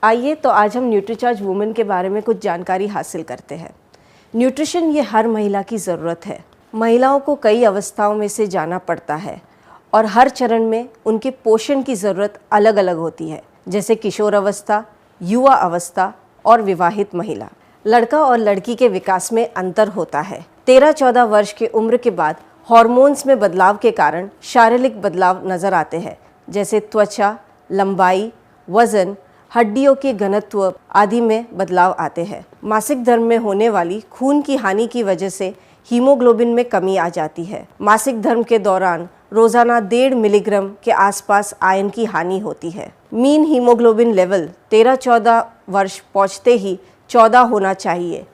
आइए तो आज हम न्यूट्रीचार्ज वुमेन के बारे में कुछ जानकारी हासिल करते हैं। न्यूट्रिशन ये हर महिला की ज़रूरत है। महिलाओं को कई अवस्थाओं में से जाना पड़ता है और हर चरण में उनके पोषण की ज़रूरत अलग अलग होती है, जैसे किशोर अवस्था, युवा अवस्था और विवाहित महिला। लड़का और लड़की के विकास में अंतर होता है। 13-14 वर्ष की उम्र के बाद हार्मोन्स में बदलाव के कारण शारीरिक बदलाव नज़र आते हैं, जैसे त्वचा, लंबाई, वजन, हड्डियों के घनत्व आदि में बदलाव आते हैं। मासिक धर्म में होने वाली खून की हानि की वजह से हीमोग्लोबिन में कमी आ जाती है। मासिक धर्म के दौरान रोजाना 1.5 मिलीग्राम के आसपास आयरन की हानि होती है। मीन हीमोग्लोबिन लेवल 13-14 वर्ष पहुंचते ही 14 होना चाहिए,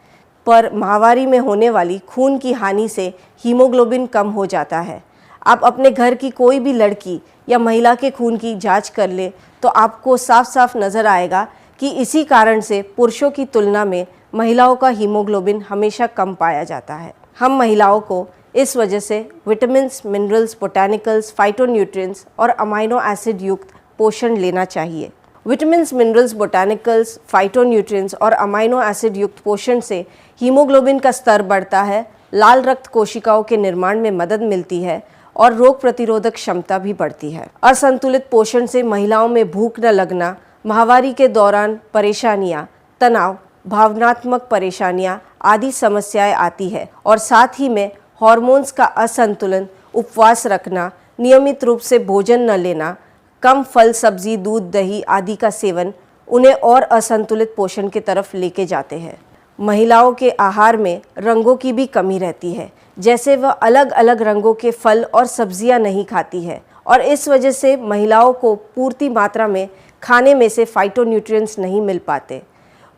पर माहवारी में होने वाली खून की हानि से हीमोग्लोबिन कम हो जाता है। आप अपने घर की कोई भी लड़की या महिला के खून की जांच कर ले तो आपको साफ साफ नज़र आएगा कि इसी कारण से पुरुषों की तुलना में महिलाओं का हीमोग्लोबिन हमेशा कम पाया जाता है। हम महिलाओं को इस वजह से विटामिन्स, मिनरल्स, बोटैनिकल्स, फाइटोन्यूट्रिएंट्स और अमाइनो एसिड युक्त पोषण लेना चाहिए। विटामिन्स, मिनरल्स, बोटैनिकल्स, फाइटोन्यूट्रिएंट्स और अमाइनो एसिड युक्त पोषण से हीमोग्लोबिन का स्तर बढ़ता है, लाल रक्त कोशिकाओं के निर्माण में मदद मिलती है और रोग प्रतिरोधक क्षमता भी बढ़ती है। असंतुलित पोषण से महिलाओं में भूख न लगना, माहवारी के दौरान परेशानियां, तनाव, भावनात्मक परेशानियां आदि समस्याएं आती है और साथ ही में हार्मोन्स का असंतुलन, उपवास रखना, नियमित रूप से भोजन न लेना, कम फल, सब्जी, दूध, दही आदि का सेवन उन्हें और असंतुलित पोषण की तरफ लेके जाते हैं। महिलाओं के आहार में रंगों की भी कमी रहती है, जैसे वह अलग अलग रंगों के फल और सब्जियां नहीं खाती है और इस वजह से महिलाओं को पूर्ति मात्रा में खाने में से फाइटोन्यूट्रिएंट्स नहीं मिल पाते।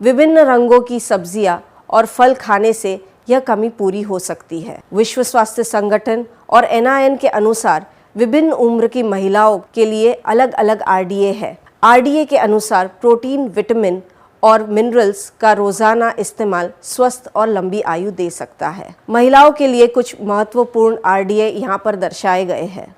विभिन्न रंगों की सब्जियां और फल खाने से यह कमी पूरी हो सकती है। विश्व स्वास्थ्य संगठन और NIN के अनुसार विभिन्न उम्र की महिलाओं के लिए अलग अलग RDA है। RDA के अनुसार प्रोटीन, विटामिन और मिनरल्स का रोजाना इस्तेमाल स्वस्थ और लंबी आयु दे सकता है। महिलाओं के लिए कुछ महत्वपूर्ण RDA यहाँ पर दर्शाए गए हैं।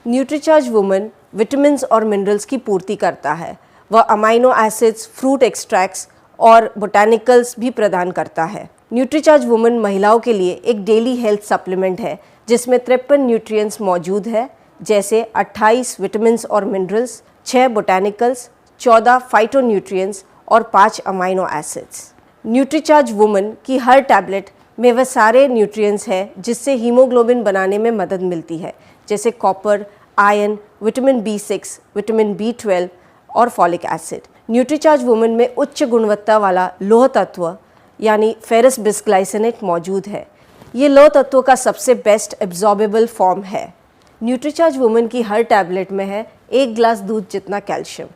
न्यूट्रीचार्ज वुमेन विटामिन्स और मिनरल्स की पूर्ति करता है। वह अमाइनो एसिड्स, फ्रूट एक्सट्रैक्ट्स और बोटैनिकल्स भी प्रदान करता है। न्यूट्रीचार्ज वुमेन महिलाओं के लिए एक डेली हेल्थ सप्लीमेंट है जिसमें 53 न्यूट्रिएंट्स मौजूद है, जैसे 28 विटामिन्स और मिनरल्स, 6 बोटैनिकल्स, 14 फाइटोन्यूट्रिएंट्स और 5 अमाइनो एसिड्स। न्यूट्रीचार्ज वुमेन की हर टैबलेट में वह सारे न्यूट्रिएंट्स हैं जिससे हीमोग्लोबिन बनाने में मदद मिलती है, जैसे copper, iron, vitamin B6, vitamin B12 और फॉलिक एसिड। न्यूट्रीचार्ज वुमेन में उच्च गुणवत्ता वाला लौह तत्व यानी फेरस बिस्ग्लाइसिनेट मौजूद है। ये लौह तत्व का सबसे बेस्ट एब्जॉर्बेबल फॉर्म है। न्यूट्रीचार्ज वुमेन की हर टैबलेट में है 1 गिलास दूध जितना कैल्शियम।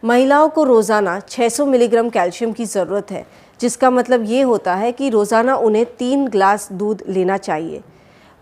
महिलाओं को रोज़ाना 600 मिलीग्राम कैल्शियम की ज़रूरत है, जिसका मतलब ये होता है कि रोज़ाना उन्हें 3 गिलास दूध लेना चाहिए।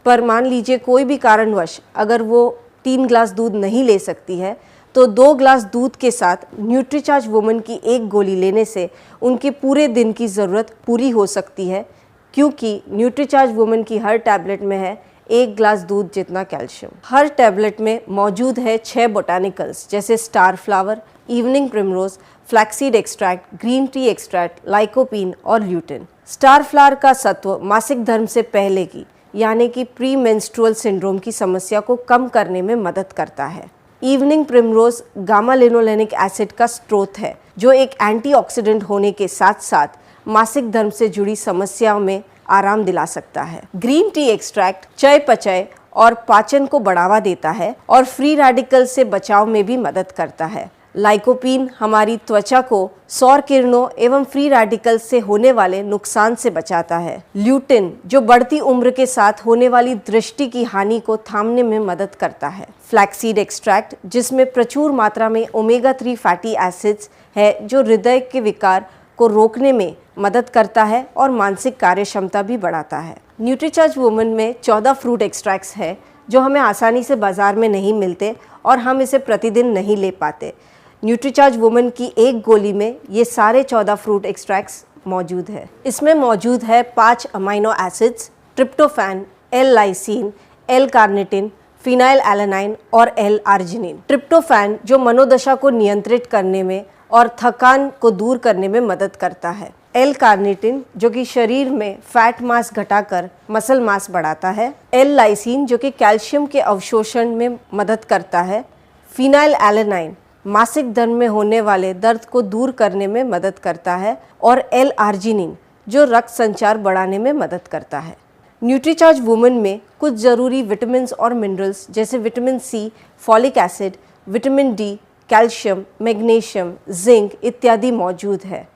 पर मान लीजिए कोई भी कारणवश अगर वो 3 गिलास दूध नहीं ले सकती है तो 2 गिलास दूध के साथ न्यूट्रीचार्ज वुमेन की 1 गोली लेने से उनके पूरे दिन की ज़रूरत पूरी हो सकती है, क्योंकि न्यूट्रीचार्ज वुमेन की हर टैबलेट में है 1 गिलास दूध जितना कैल्शियम। हर टैबलेट में मौजूद है 6 बोटैनिकल्स, जैसे star flower, evening primrose, flaxseed extract, green tea extract, lycopene और ल्यूटिन। स्टार फ्लावर का सत्व मासिक धर्म से पहले की यानी कि प्री मेंस्ट्रुअल सिंड्रोम की समस्या को कम करने में मदद करता है। Evening primrose gamma linolenic acid का स्रोत है, जो एक एंटीऑक्सीडेंट होने के साथ साथ मासिक धर्म से जुड़ी समस्याओं में आराम दिला सकता है। ग्रीन टी एक्सट्रैक्ट चयापचय और पाचन को बढ़ावा देता है और फ्री रेडिकल से बचाव में भी मदद करता है। लाइकोपीन हमारी त्वचा को सौर किरणों एवं फ्री रेडिकल से होने वाले नुकसान से बचाता है। ल्यूटिन जो बढ़ती उम्र के साथ होने वाली दृष्टि की हानि को थामने में मदद करता है। फ्लैक्सीड एक्सट्रैक्ट जिसमें प्रचुर मात्रा में ओमेगा 3 फैटी एसिड्स है, जो हृदय के विकार को रोकने में मदद करता है और मानसिक कार्य क्षमता भी बढ़ाता है। न्यूट्रीचार्ज वुमेन में 14 फ्रूट एक्सट्रैक्ट्स है जो हमें आसानी से बाजार में नहीं मिलते और हम इसे प्रतिदिन नहीं ले पाते। न्यूट्रीचार्ज वुमेन की 1 गोली में ये सारे 14 फ्रूट एक्सट्रैक्ट्स मौजूद है। इसमें मौजूद है 5 अमाइनो एसिड्स, ट्रिप्टोफैन, L-लाइसिन, L-कार्निटिन, फिनाइल एलानाइन और L-आर्जिनिन। ट्रिप्टोफैन जो मनोदशा को नियंत्रित करने में और थकान को दूर करने में मदद करता है। एल कार्निटिन जो कि शरीर में फैट मास घटाकर मसल मास बढ़ाता है। एल लाइसिन जो कि कैल्शियम के अवशोषण में मदद करता है। फिनाइल एलेनाइन मासिक धर्म में होने वाले दर्द को दूर करने में मदद करता है। और एल आर्जिनिन जो रक्त संचार बढ़ाने में मदद करता है। न्यूट्रीचार्ज वुमेन में कुछ ज़रूरी विटामिन और मिनरल्स जैसे vitamin C, folic acid, vitamin D, calcium, magnesium, zinc इत्यादि मौजूद है।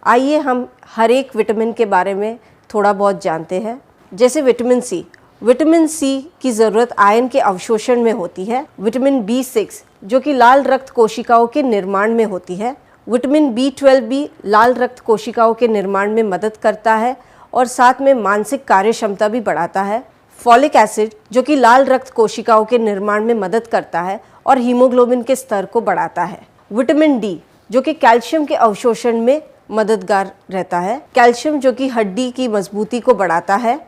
आइए हम हर एक विटामिन के बारे में थोड़ा बहुत जानते हैं। जैसे विटामिन सी की ज़रूरत आयरन के अवशोषण में होती है। विटामिन B6 जो कि लाल रक्त कोशिकाओं के निर्माण में होती है। विटामिन B12 भी लाल रक्त कोशिकाओं के निर्माण में मदद करता है और साथ में मानसिक कार्य क्षमता भी बढ़ाता है। फॉलिक एसिड जो कि लाल रक्त कोशिकाओं के निर्माण में मदद करता है और हीमोग्लोबिन के स्तर को बढ़ाता है। विटामिन डी जो कि कैल्शियम के अवशोषण में मददगार रहता है। कैल्शियम जो कि हड्डी की मजबूती को बढ़ाता है।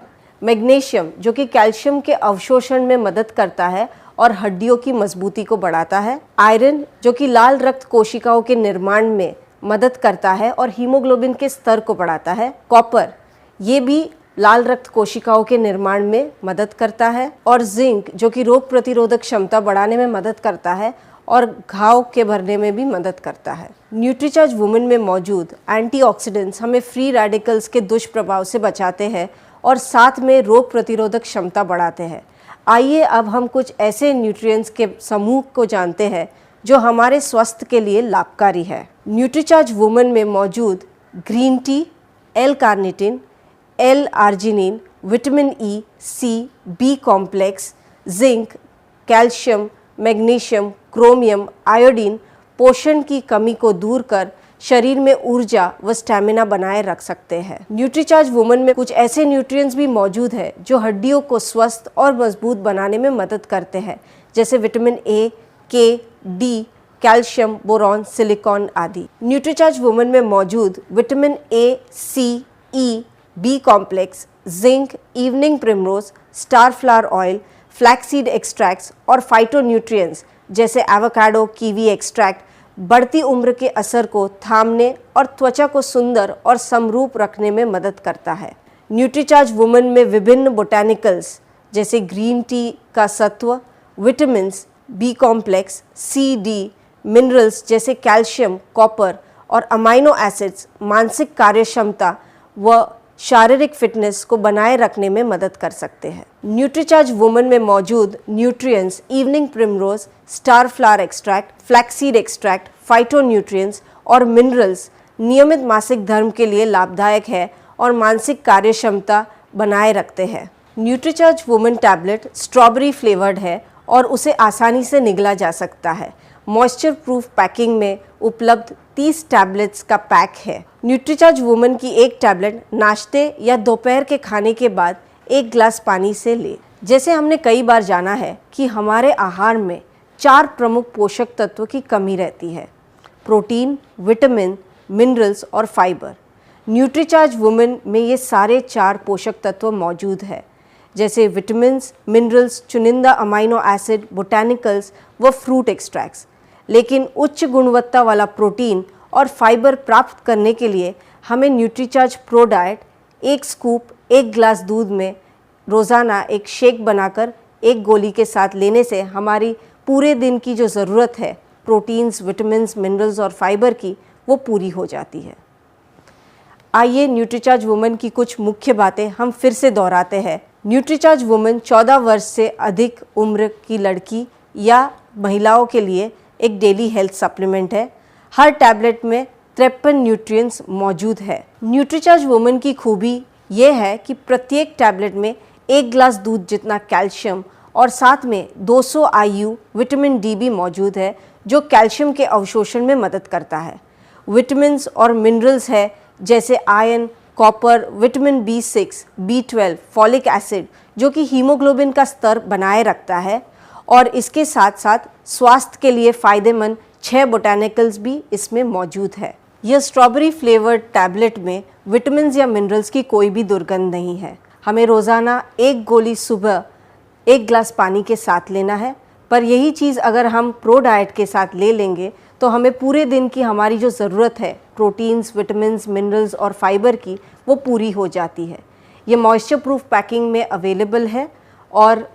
मैग्नीशियम जो कि कैल्शियम के अवशोषण में मदद करता है और हड्डियों की मजबूती को बढ़ाता है। आयरन जो कि लाल रक्त कोशिकाओं के निर्माण में मदद करता है और हीमोग्लोबिन के स्तर को बढ़ाता है। कॉपर ये भी लाल रक्त कोशिकाओं के निर्माण में मदद करता है। और जिंक जो कि रोग प्रतिरोधक क्षमता बढ़ाने में मदद करता है और घाव के भरने में भी मदद करता है। न्यूट्रीचार्ज वुमेन में मौजूद एंटीऑक्सीडेंट्स हमें फ्री रेडिकल्स के दुष्प्रभाव से बचाते हैं और साथ में रोग प्रतिरोधक क्षमता बढ़ाते हैं। आइए अब हम कुछ ऐसे न्यूट्रिएंट्स के समूह को जानते हैं जो हमारे स्वास्थ्य के लिए लाभकारी है। न्यूट्रीचार्ज वुमेन में मौजूद green tea, L carnitine, L arginine, vitamin E, C, B complex, zinc, calcium, magnesium, chromium, iodine पोषण की कमी को दूर कर शरीर में ऊर्जा व स्टैमिना बनाए रख सकते हैं। न्यूट्रीचार्ज वुमेन में कुछ ऐसे न्यूट्रिएंट्स भी मौजूद है जो हड्डियों को स्वस्थ और मजबूत बनाने में मदद करते हैं, जैसे vitamin A, K, D, calcium, boron, silicon आदि। न्यूट्रीचार्ज वुमेन में मौजूद vitamin A, C, E, B complex, zinc, evening primrose, star flower oil, flaxseed extracts और फाइटोन्यूट्रिएंट्स जैसे एवोकाडो, कीवी एक्सट्रैक्ट बढ़ती उम्र के असर को थामने और त्वचा को सुंदर और समरूप रखने में मदद करता है। न्यूट्रीचार्ज वुमेन में विभिन्न बोटैनिकल्स जैसे ग्रीन टी का सत्व, विटामिन्स, बी कॉम्प्लेक्स, सी, डी, मिनरल्स जैसे कैल्शियम, कॉपर और अमाइनो एसिड्स मानसिक कार्यक्षमता व शारीरिक फिटनेस को बनाए रखने में मदद कर सकते हैं। न्यूट्रीचार्ज वुमेन में मौजूद nutrients evening primrose, star flower extract, flaxseed extract, phytonutrients और मिनरल्स नियमित मासिक धर्म के लिए लाभदायक है और मानसिक कार्य क्षमता बनाए रखते हैं। Nutricharge women tablet strawberry flavoured है और उसे आसानी से निगला जा सकता है। मॉइस्चर प्रूफ पैकिंग में उपलब्ध 30 टैबलेट्स का पैक है। न्यूट्रीचार्ज वुमेन की एक टैबलेट नाश्ते या दोपहर के खाने के बाद 1 गिलास पानी से ले। जैसे हमने कई बार जाना है कि हमारे आहार में 4 प्रमुख पोषक तत्व की कमी रहती है: प्रोटीन, विटामिन, मिनरल्स और फाइबर। न्यूट्रीचार्ज वुमेन में ये सारे 4 पोषक तत्व मौजूद है, जैसे विटामिन्स, मिनरल्स, चुनिंदा अमाइनो एसिड, बोटैनिकल्स व फ्रूट एक्सट्रैक्ट्स। लेकिन उच्च गुणवत्ता वाला प्रोटीन और फाइबर प्राप्त करने के लिए हमें न्यूट्रीचार्ज प्रो डाइट 1 स्कूप 1 गिलास दूध में रोज़ाना एक शेक बनाकर 1 गोली के साथ लेने से हमारी पूरे दिन की जो ज़रूरत है प्रोटीन्स, विटामिन्स, मिनरल्स और फाइबर की, वो पूरी हो जाती है। आइए न्यूट्रीचार्ज वुमेन की कुछ मुख्य बातें हम फिर से दोहराते हैं। न्यूट्रीचार्ज वुमेन 14 वर्ष से अधिक उम्र की लड़की या महिलाओं के लिए एक डेली हेल्थ सप्लीमेंट है। हर टैबलेट में 53 न्यूट्रिएंट्स मौजूद है। न्यूट्रीचार्ज वुमेन की खूबी ये है कि प्रत्येक टैबलेट में 1 गिलास दूध जितना कैल्शियम और साथ में 200 IU विटामिन डी भी मौजूद है, जो कैल्शियम के अवशोषण में मदद करता है। विटामिन्स और मिनरल्स है जैसे iron, copper, vitamin B6, B12, folic acid जो कि हीमोग्लोबिन का स्तर बनाए रखता है। और इसके साथ साथ स्वास्थ्य के लिए फ़ायदेमंद 6 बोटैनिकल्स भी इसमें मौजूद है। यह स्ट्रॉबेरी फ्लेवर्ड टैबलेट में विटामिन्स या मिनरल्स की कोई भी दुर्गंध नहीं है। हमें रोज़ाना 1 गोली सुबह 1 गिलास पानी के साथ लेना है, पर यही चीज़ अगर हम प्रो डाइट के साथ ले लेंगे तो तो हमें पूरे दिन की हमारी जो ज़रूरत है प्रोटीन्स, विटामिन्स, मिनरल्स और फाइबर की, वो पूरी हो जाती है। ये मॉइस्चर प्रूफ पैकिंग में अवेलेबल है और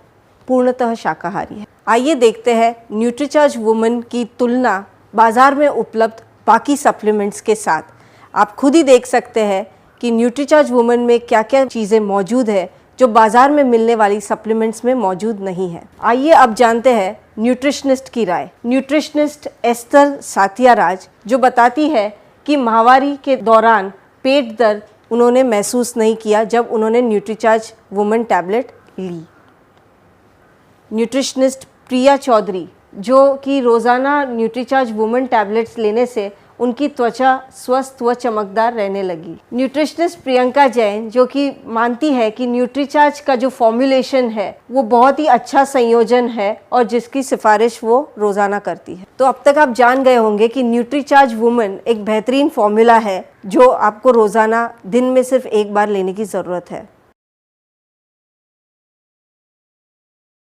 पूर्णतः शाकाहारी है। आइए देखते हैं न्यूट्रीचार्ज वुमन की तुलना बाज़ार में उपलब्ध बाकी सप्लीमेंट्स के साथ। आप खुद ही देख सकते हैं कि न्यूट्रीचार्ज वुमन में क्या क्या चीज़ें मौजूद है जो बाज़ार में मिलने वाली सप्लीमेंट्स में मौजूद नहीं है। आइए अब जानते हैं न्यूट्रिशनिस्ट की राय। न्यूट्रिशनिस्ट एस्थर साथियाराज जो बताती है कि माहवारी के दौरान पेट दर्द उन्होंने महसूस नहीं किया जब उन्होंने न्यूट्रीचार्ज वुमन टैबलेट ली। न्यूट्रिशनिस्ट प्रिया चौधरी जो कि रोज़ाना न्यूट्रीचार्ज वुमन टैबलेट्स लेने से उनकी त्वचा स्वस्थ व चमकदार रहने लगी। न्यूट्रिशनिस्ट प्रियंका जैन जो कि मानती है कि न्यूट्रीचार्ज का जो फॉर्मूलेशन है वो बहुत ही अच्छा संयोजन है और जिसकी सिफारिश वो रोज़ाना करती है। तो अब तक आप जान गए होंगे कि न्यूट्रीचार्ज वुमन एक बेहतरीन फॉर्मूला है जो आपको रोज़ाना दिन में सिर्फ एक बार लेने की ज़रूरत है।